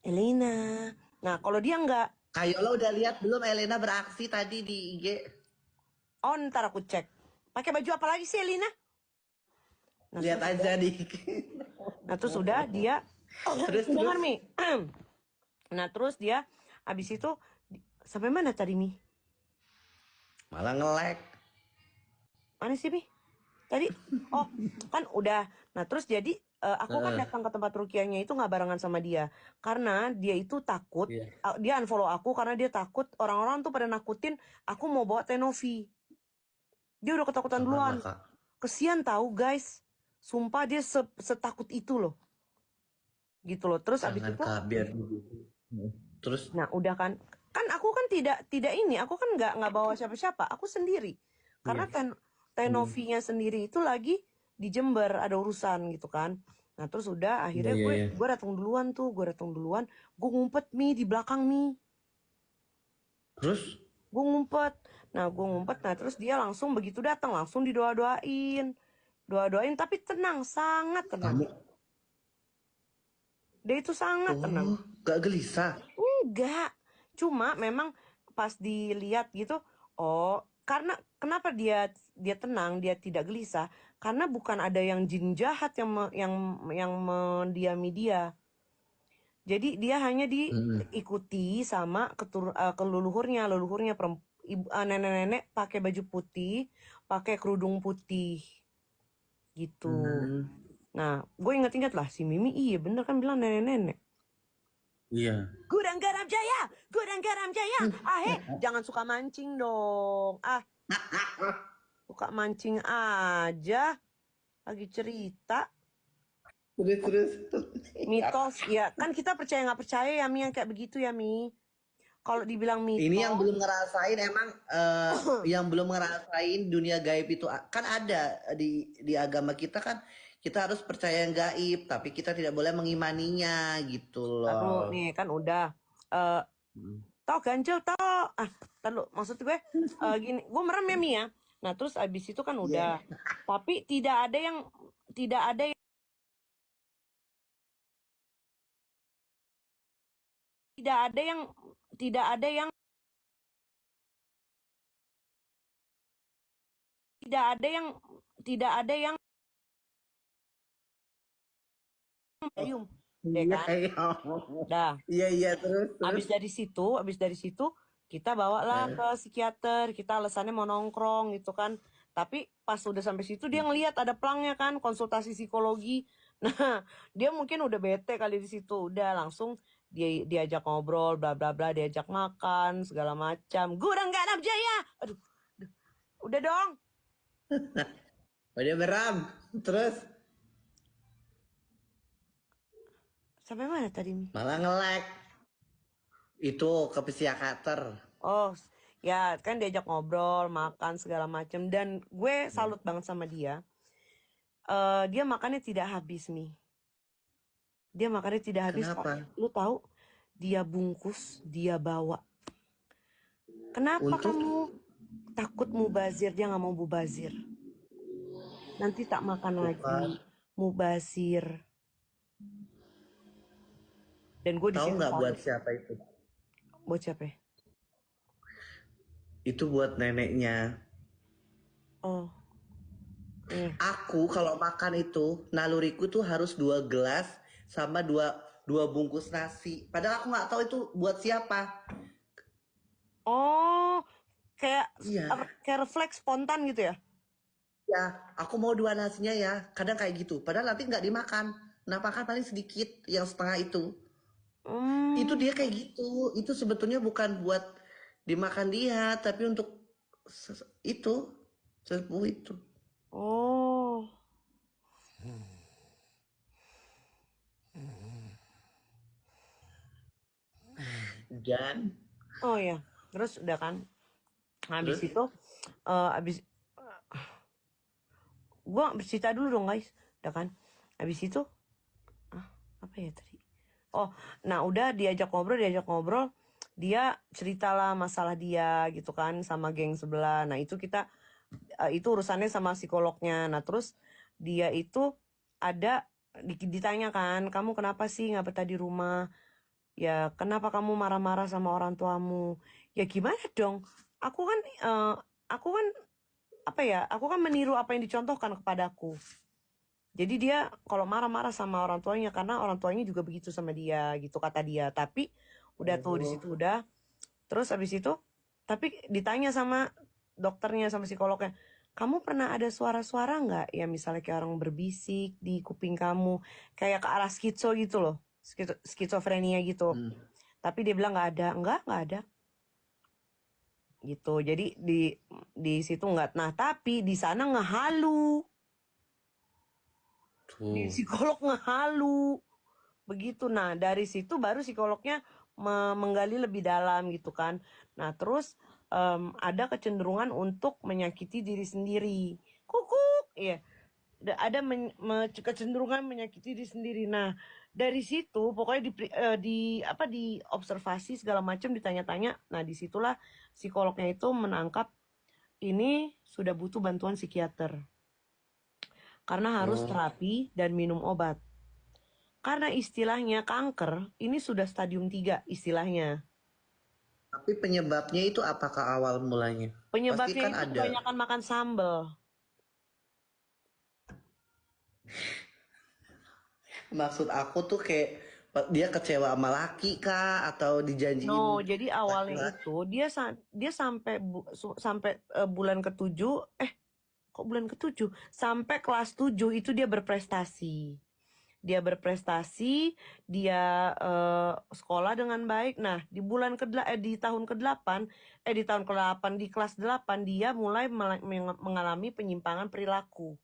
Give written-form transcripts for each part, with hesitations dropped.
Elena. Nah, kalau dia enggak, Kayo lo udah lihat belum Elena beraksi tadi di IG? oh ntar aku cek. Pakai baju apa lagi sih Elena? Nah, Lihat terus aja di udah dia terus dengar Mi. Nah, terus dia habis itu sampai mana tadi Mi? malah nge-lag. Mana sih Mi? Tadi oh, kan udah. Nah, terus jadi aku kan datang ke tempat rukiahnya itu nggak barengan sama dia karena dia itu takut. Iya. Dia unfollow aku karena dia takut orang-orang tuh pada nakutin aku mau bawa Tenovi. Dia udah ketakutan Sama duluan. lah kak. Kesian tahu guys. Sumpah dia setakut itu loh. Gitu loh. Terus abis Jangan itu, kak biar dulu. Terus nah udah kan. Kan aku kan tidak ini. Aku kan nggak bawa siapa-siapa. Aku sendiri. Karena iya. Tenovi-nya sendiri itu lagi di Jember ada urusan gitu kan. Nah terus udah Iya akhirnya iya iya. gue datang duluan tuh. Gue datang duluan. Gue ngumpet Mi di belakang Mi. Terus Gue ngumpet. Nah gue ngumpet. Nah terus dia langsung begitu datang langsung didoa-doain. Doa-doain tapi tenang. Sangat tenang. kamu Dia itu sangat tenang. gak gelisah. Enggak. Cuma memang pas dilihat gitu, oh, karena kenapa dia tenang, dia tidak gelisah? Karena bukan ada yang jin jahat yang mendiami dia. Jadi dia hanya diikuti sama leluhurnya nenek-nenek pakai baju putih, pakai kerudung putih gitu. Nah, gue ingat-ingat lah si Mimi iya bener kan bilang nenek-nenek. Iya. Gudang garam jaya, gudang garam jaya. Jangan suka mancing dong. Suka mancing aja. Lagi cerita. Terus. Mitos, ya kan kita percaya nggak percaya ya Mi yang kayak begitu ya Mi. Kalau dibilang Ini yang mitos, belum ngerasain emang yang belum ngerasain dunia gaib itu kan ada di agama kita kan kita harus percaya yang gaib tapi kita tidak boleh mengimaninya gitu aduh loh. nih kan udah. eh Tau ganjel tau. Lalu maksud gue gini, gue merem ya Mi ya. Nah terus abis itu kan Iya. udah. Tapi tidak ada yang tidak ada yang tidak ada yang tidak ada yang tidak ada yang medium deh Iya, kan. iya. Dah, Iya, iya, terus. habis dari situ kita bawalah ke psikiater, kita alasannya mau nongkrong gitu kan. Tapi pas udah sampai situ dia ngelihat ada pelangnya kan, konsultasi psikologi. Nah, dia mungkin udah bete kali di situ, udah langsung diajak ngobrol, bla bla bla, diajak makan segala macam. Gurang garam jaya. Aduh, udah dong. Oh, dia beram. Terus Sampai mana tadi Mi? malah nge-lag. Itu ke psikiater. Oh, ya kan diajak ngobrol, makan segala macam dan gue salut banget sama dia. Dia makannya tidak habis Mi. Dia makannya tidak habis. Kenapa? Lu tahu? Dia bungkus, dia bawa. Kenapa Untuk kamu takut mubazir? Dia nggak mau mubazir. Nanti tak makan lagi. bukan. Mubazir. Dan gue di Tahu situ nggak buat salut. siapa itu? Buat siapa ya? Itu buat neneknya. Oh, iya. Aku kalau makan itu naluriku tuh harus 2 gelas sama dua bungkus nasi. Padahal aku nggak tahu itu buat siapa. Oh, kayak Iya, kayak refleks spontan gitu ya? ya. Aku mau 2 nasinya ya. Kadang kayak gitu. Padahal nanti nggak dimakan. Nah, makan paling sedikit, yang setengah itu. Itu Hmm. dia kayak gitu. Itu sebetulnya bukan buat dimakan dia, tapi untuk itu sepupu itu. Oh. Dan Oh ya. Terus udah kan. Habis terus itu habis gue bercerita dulu dong guys. Udah kan. Habis itu apa ya tadi? Oh, nah udah diajak ngobrol, dia ceritalah masalah dia gitu kan sama geng sebelah. Nah itu itu urusannya sama psikolognya. Nah terus dia itu ada ditanya kan, kamu kenapa sih nggak betah di rumah? Ya, kenapa kamu marah-marah sama orang tuamu? Ya gimana dong? Aku kan, aku kan apa ya? Aku kan meniru apa yang dicontohkan kepadaku. Jadi dia kalau marah-marah sama orang tuanya karena orang tuanya juga begitu sama dia, gitu kata dia. Tapi udah tuh di Oh. situ udah. Terus abis itu, tapi ditanya sama dokternya sama psikolognya, kamu pernah ada suara-suara nggak? Ya misalnya kayak orang berbisik di kuping kamu, kayak ke arah skitso gitu loh, skizofrenia gitu. Hmm. Tapi dia bilang nggak ada, nggak ada gitu. Jadi di situ nggak. Nah tapi di sana ngehalu, di Tuh. psikolog ngehalu begitu. Nah dari situ baru psikolognya menggali lebih dalam gitu kan. Nah terus ada kecenderungan untuk menyakiti diri sendiri. Kukuk, iya. Ada kecenderungan menyakiti diri sendiri. Nah dari situ pokoknya di observasi segala macam ditanya-tanya. Nah disitulah psikolognya itu menangkap ini sudah butuh bantuan psikiater karena harus Oh. terapi dan minum obat. Karena istilahnya kanker ini sudah stadium 3 istilahnya. Tapi penyebabnya itu apakah awal mulanya? Pasti Penyebabnya kan itu ada. kebanyakan makan sambal. Maksud aku tuh kayak dia kecewa sama laki kah atau dijanjiin No, jadi awalnya laki-laki. itu dia sampai sampai bulan ketujuh, kok bulan ketujuh? Sampai kelas 7 itu dia berprestasi. Dia berprestasi, dia sekolah dengan baik. Nah, di tahun ke-8, di kelas 8 dia mulai mengalami penyimpangan perilaku,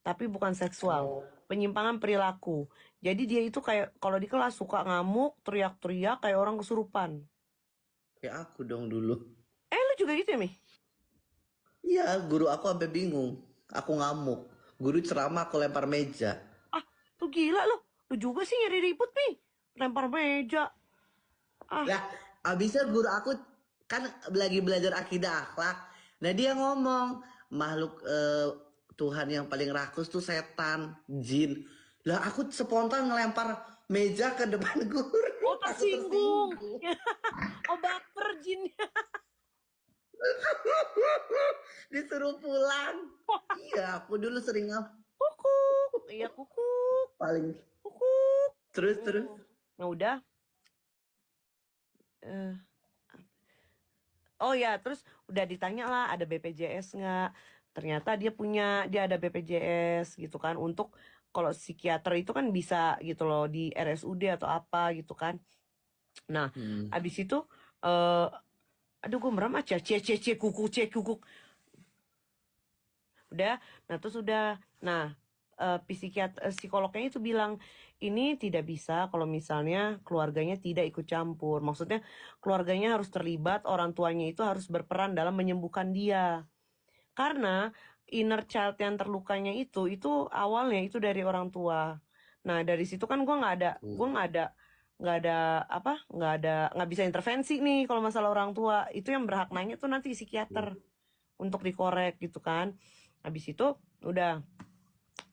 tapi bukan seksual. Oh, Penyimpangan perilaku. Jadi dia itu kayak kalau di kelas suka ngamuk, teriak-teriak kayak orang kesurupan. kayak aku dong dulu. Lu juga gitu ya, Mi? Iya, guru aku sampai bingung. Aku ngamuk. Guru ceramah aku lempar meja. Ah, lu gila lu. Lu juga sih nyari ribut, Mi. Lempar meja. Ah, Lah, abisnya guru aku kan lagi belajar akidah akhlak. Nah, dia ngomong, makhluk Tuhan yang paling rakus tuh setan, jin. Lah, aku spontan ngelempar meja ke depan guru. oh Aku tersinggung. tersinggung. Oh baper jinnya. Disuruh pulang. Iya, aku dulu sering Kukuk. Iya kukuk. paling Kukuk. terus. Nah udah. eh, oh ya, terus udah ditanya lah ada BPJS nggak? Ternyata dia ada BPJS gitu kan. Untuk kalau psikiater itu kan bisa gitu loh di RSUD atau apa gitu kan. Nah, Hmm. abis itu eh aduh gue merem aja, kukuk. Udah, nah terus udah. Nah, psikolognya itu bilang ini tidak bisa kalau misalnya keluarganya tidak ikut campur. Maksudnya keluarganya harus terlibat, orang tuanya itu harus berperan dalam menyembuhkan dia. Karena inner child yang terlukanya itu awalnya itu dari orang tua. Nah dari situ kan gue nggak ada apa nggak bisa intervensi nih kalau masalah orang tua. Itu yang berhak nanya tuh nanti psikiater untuk dikorek gitu kan. Habis itu udah.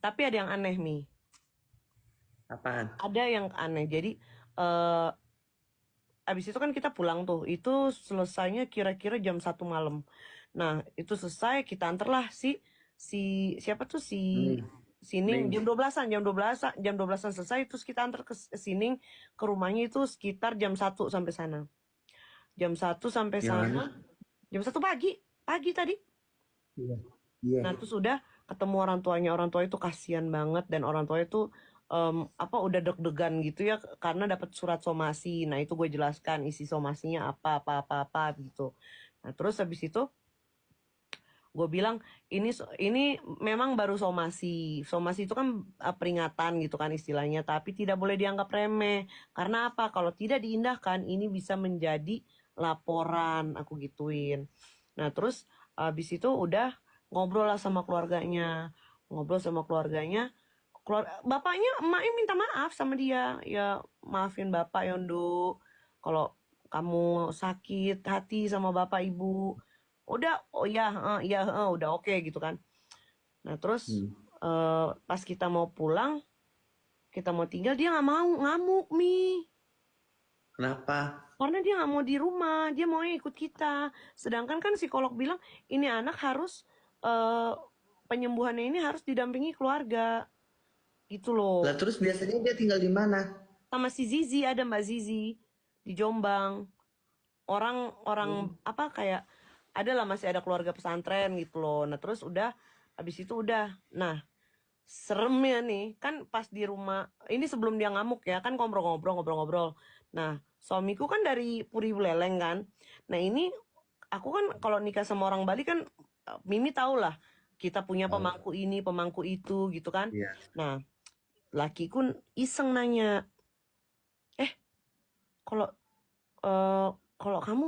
Tapi ada yang aneh nih. Apaan? Ada yang aneh. Jadi eh habis itu kan kita pulang tuh. Itu selesainya kira-kira jam 1 malam. Nah, itu selesai kita anterlah si siapa tuh si Nih, Sining nih. jam 12-an selesai terus kita antar ke Sining ke rumahnya itu sekitar jam 1 sampai sana. Jam 1 sampai Yang sana, mana? jam 1 pagi, pagi tadi. Iya. Iya. Nah, terus udah ketemu orang tua itu kasihan banget dan orang tua itu apa udah deg-degan gitu ya karena dapat surat somasi. Nah, itu gue jelaskan isi somasinya apa gitu. Nah, terus habis itu gue bilang ini memang baru somasi. Somasi itu kan peringatan gitu kan istilahnya, tapi tidak boleh dianggap remeh. Karena apa? Kalau tidak diindahkan ini bisa menjadi laporan, aku gituin. Nah, terus habis itu udah ngobrol lah sama keluarganya. Ngobrol sama keluarganya. Bapaknya, emaknya minta maaf sama dia. Ya, maafin bapak Yondo. Kalau kamu sakit hati sama bapak ibu, udah oh ya iya udah oke gitu kan. Nah terus Hmm. pas kita mau pulang kita mau tinggal, dia nggak mau, ngamuk Mi. Kenapa? Karena dia nggak mau di rumah, dia maunya ikut kita. Sedangkan kan psikolog bilang ini anak harus penyembuhannya ini harus didampingi keluarga, gitu Lah loh. terus biasanya dia tinggal di mana? Sama si Zizi, ada Mbak Zizi di Jombang. Orang-orang apa kayak ada lah, masih ada keluarga pesantren gitu loh. Nah terus udah habis itu udah. Nah seremnya nih kan pas di rumah ini sebelum dia ngamuk ya kan ngobrol-ngobrol. Nah suamiku kan dari Puri Buleleng kan. Nah ini aku kan kalau nikah sama orang Bali kan Mimi tahu lah kita punya Oh, pemangku ini pemangku itu gitu kan. iya. Nah lakiku iseng nanya, kalau eh kalau kamu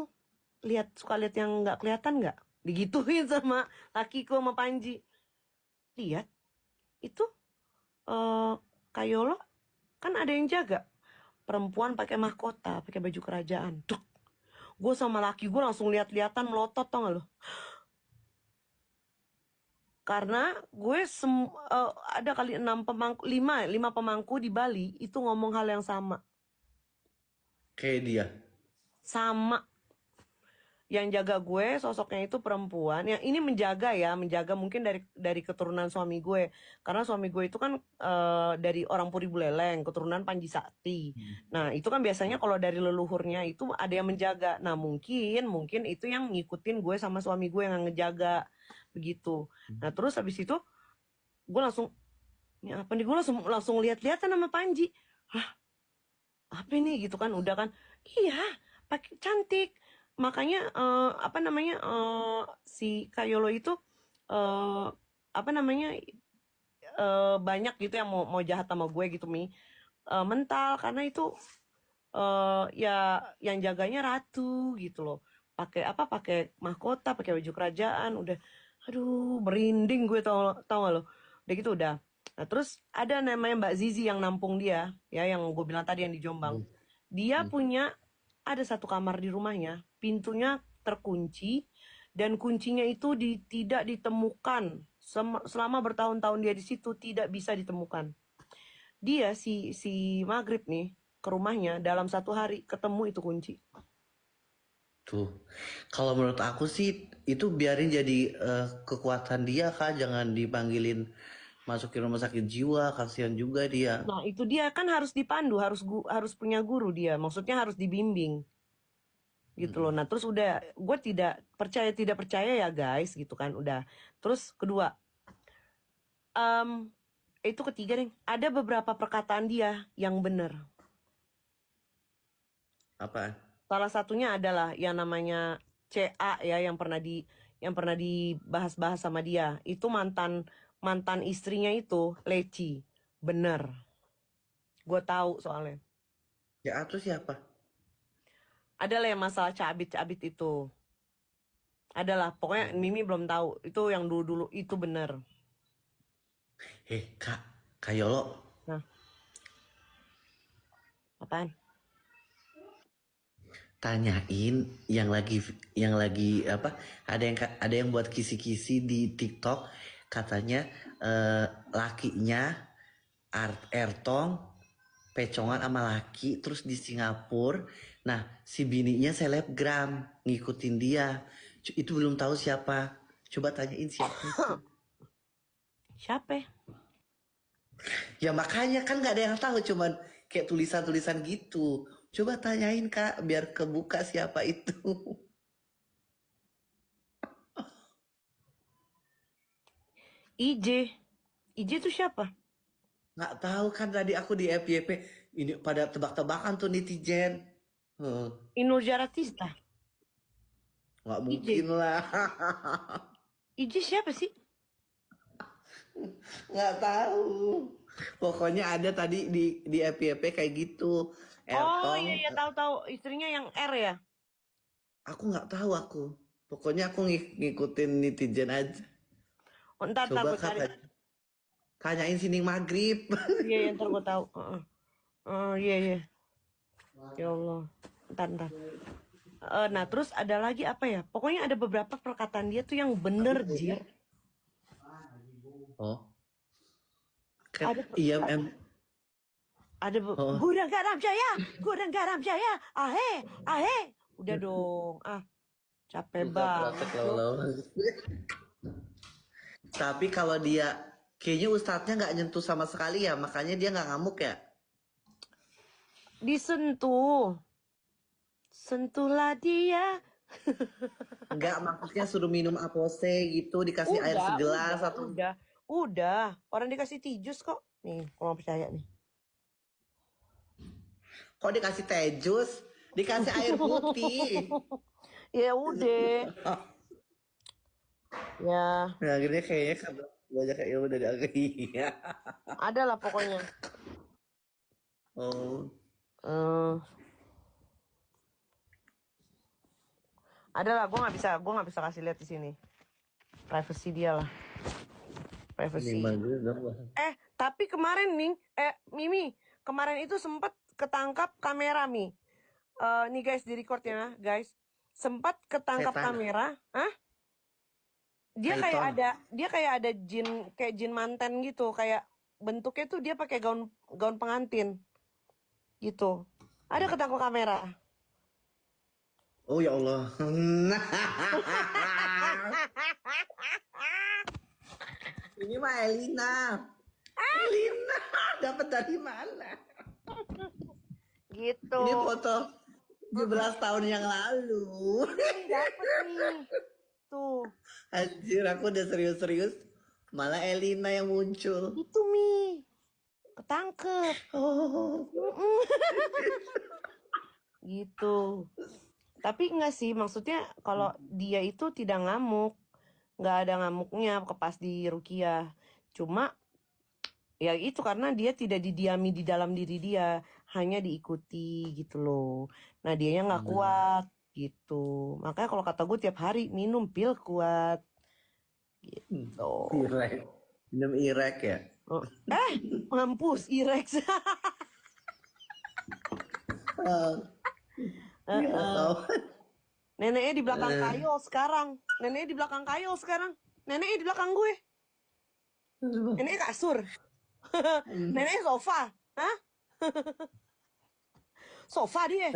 suka lihat yang nggak kelihatan nggak, digituin sama lakiku sama Panji. Lihat itu eh Kayolo kan ada yang jaga, perempuan pakai mahkota pakai baju kerajaan. Duk, gue sama laki gue langsung lihat-lihatan melotot, tau gak lo? Karena gue ada kali 6 pemangku, lima pemangku di Bali itu ngomong hal yang Kayak dia. sama. Yang jaga gue sosoknya itu perempuan yang ini menjaga mungkin dari keturunan suami gue, karena suami gue itu kan dari orang Puri Buleleng, keturunan Panji Sakti. Nah itu kan biasanya kalau dari leluhurnya itu ada yang menjaga. Nah mungkin itu yang ngikutin gue sama suami gue yang ngejaga begitu. Nah terus habis itu gue langsung, ini apa nih, gue langsung lihat-lihatan sama Panji. Hah, apa ini gitu kan, udah kan, iya pakai cantik. Makanya apa namanya si Kayolo itu eh apa namanya banyak gitu yang mau jahat sama gue gitu Mi. Mental karena itu ya yang jaganya ratu gitu loh, pakai apa, pakai mahkota pakai baju kerajaan. Udah aduh merinding gue, tau tau gak lo, udah gitu udah. Nah terus ada namanya Mbak Zizi yang nampung dia ya, yang gue bilang tadi yang di Jombang. Hmm. Dia Hmm. punya ada satu kamar di rumahnya, pintunya terkunci dan kuncinya itu tidak ditemukan selama bertahun-tahun dia di situ, tidak bisa ditemukan. Dia si Maghrib nih ke rumahnya dalam 1 hari ketemu itu kunci. Tuh. Kalau menurut aku sih itu biarin jadi kekuatan dia kak, jangan dipanggilin masukin rumah sakit jiwa, kasihan juga dia. Nah itu dia kan harus dipandu, harus punya guru dia, maksudnya harus dibimbing gitu loh. Mm-mm. Nah terus udah, gue tidak percaya ya guys gitu kan udah. Terus kedua, em, itu ketiga deh, ada beberapa perkataan dia yang benar. Apaan? Salah satunya adalah yang namanya CA ya, yang pernah dibahas-bahas sama dia. Itu mantan mantan istrinya itu Leci. Bener. Gue tahu soalnya. Ya itu siapa? Adalah yang masalah cabit-cabit itu. Adalah pokoknya Mimi belum tahu. Itu yang dulu-dulu itu bener. Kak, Kak Yolo, Nah, apaan? tanyain yang lagi apa? Ada yang buat kisi-kisi di TikTok, katanya lakinya Ertong pecongan sama laki terus di Singapura. Nah, si bininya selebgram ngikutin dia. Itu belum tahu siapa. Coba tanyain siapa itu. Siapa ya? Ya makanya kan nggak ada yang tahu, cuman kayak tulisan-tulisan gitu. Coba tanyain Kak, biar kebuka siapa itu. IJ. IJ itu siapa? Nggak tahu kan, tadi aku di FYP ini pada tebak-tebakan tuh netizen. Heh, Inul Jaratista. nggak mungkin IJ. lah. IJ siapa sih? Nggak tahu. Pokoknya ada tadi di FYP kayak gitu. Oh iya Ertong, iya, tahu-tahu, istrinya yang R ya. aku nggak tahu aku. Pokoknya aku ngikutin netizen aja. Oh, ntar Coba gue Kak cari. tanyain Sining Maghrib. Iya iya, ntar gue tahu. Oh iya iya. Ya Allah. Ntar. Nah terus ada lagi apa ya? Pokoknya ada beberapa perkataan dia tuh yang Tapi bener, kayaknya Jir. oh kan Ada iya perkataan. Ada Oh, gudang garam jaya, gudang garam jaya, ahe, ahe. Udah dong, capek udah praktek banget Jo. lama-lama. Tapi kalau dia kayaknya ustadznya nggak nyentuh sama sekali ya, makanya dia nggak ngamuk ya. Disentuh, sentuhlah dia. Nggak, maksudnya suruh minum Apose gitu, dikasih air segelas atau Udah. Orang dikasih tijus kok. Nih, kalau mau percaya nih. kok dikasih teh jus, dikasih air putih. Ya udah, ya Nah, akhirnya kayaknya karena banyak kayak udah agak iya. ada lah pokoknya. Oh, Eh, ada lah, gue nggak bisa kasih lihat di sini. Privacy dia lah, ini privacy. bagus dong. Bang. Tapi kemarin nih, Mimi, kemarin itu sempat ketangkap kamera Mi. Nih guys di record ya guys, sempat ketangkap Setan, kamera. Python. Dia kayak ada jin, kayak jin manten gitu, kayak bentuknya tuh dia pakai gaun gaun pengantin gitu. Ada ketangkap kamera. Oh ya Allah. Ini mah Elina. Elina dapat dari mana? Gitu. Ini foto 17 tahun yang lalu. Ini dapet nih. Tuh, Anjir, aku udah serius-serius. Malah Elina yang muncul. itu Mi. Ketangkep. Oh, Mm-mm. Gitu. Tapi enggak sih, maksudnya kalau dia itu tidak ngamuk. Nggak ada ngamuknya pas di Rukiah. Cuma ya itu karena dia tidak didiami di dalam diri dia, hanya diikuti gitu loh. Nah dianya nggak kuat gitu. Makanya kalau kata gue tiap hari minum pil kuat gitu. Irek. Minum Irek ya. Oh, mampus Irex. Nggak tahu. Neneknya di belakang kayu sekarang. Neneknya di belakang kayu sekarang. Neneknya di belakang gue. Neneknya kasur. Neneknya sofa. Hah? Sofa dia.